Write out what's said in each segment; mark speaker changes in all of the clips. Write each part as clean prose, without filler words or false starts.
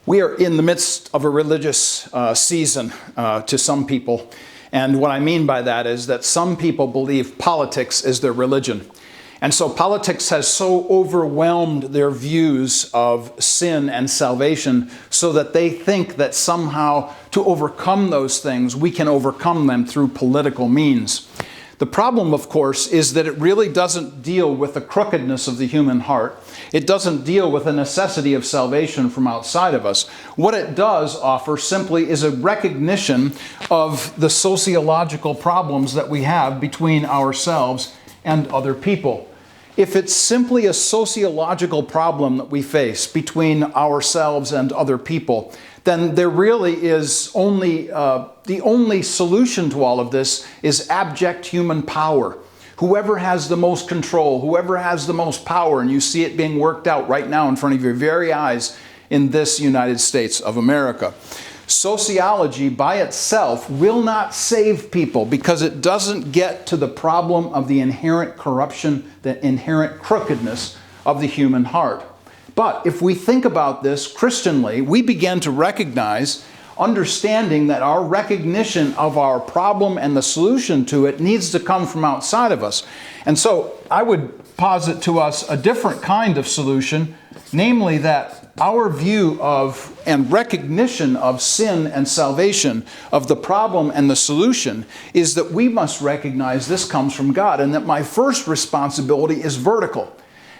Speaker 1: We are in the midst of a religious season to some people. And what I mean by that is that some people believe politics is their religion. And so politics has so overwhelmed their views of sin and salvation so that they think that somehow to overcome those things, we can overcome them through political means. The problem, of course, is that it really doesn't deal with the crookedness of the human heart. It doesn't deal with the necessity of salvation from outside of us. What it does offer simply is a recognition of the sociological problems that we have between ourselves and other people. If it's simply a sociological problem that we face between ourselves and other people, then there really is the only solution to all of this is abject human power. Whoever has the most control, whoever has the most power, and you see it being worked out right now in front of your very eyes in this United States of America. Sociology by itself will not save people because it doesn't get to the problem of the inherent corruption, the inherent crookedness of the human heart. But if we think about this Christianly, we begin to recognize, understanding that our recognition of our problem and the solution to it needs to come from outside of us. And so I would posit to us a different kind of solution, namely that our view of and recognition of sin and salvation, of the problem and the solution, is that we must recognize this comes from God and that my first responsibility is vertical.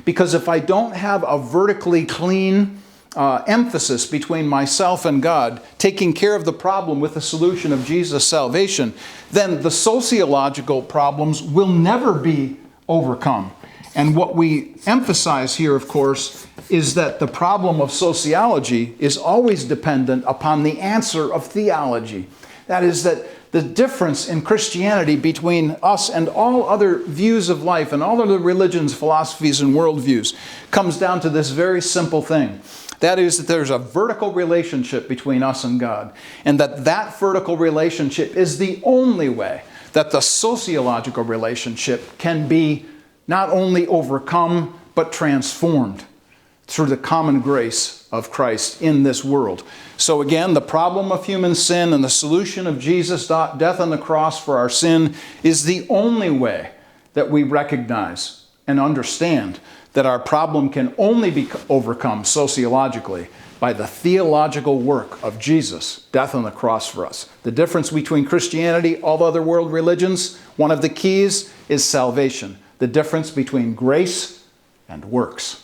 Speaker 1: Because if I don't have a vertically clean emphasis between myself and God, taking care of the problem with the solution of Jesus' salvation, then the sociological problems will never be overcome. And what we emphasize here, of course, is that the problem of sociology is always dependent upon the answer of theology. That is, that the difference in Christianity between us and all other views of life and all other religions, philosophies, and worldviews comes down to this very simple thing. That is that there's a vertical relationship between us and God, and that vertical relationship is the only way that the sociological relationship can be not only overcome, but transformed through the common grace of Christ in this world. So again, the problem of human sin and the solution of Jesus' death on the cross for our sin is the only way that we recognize and understand that our problem can only be overcome sociologically by the theological work of Jesus' death on the cross for us. The difference between Christianity, all other world religions, one of the keys is salvation. The difference between grace and works.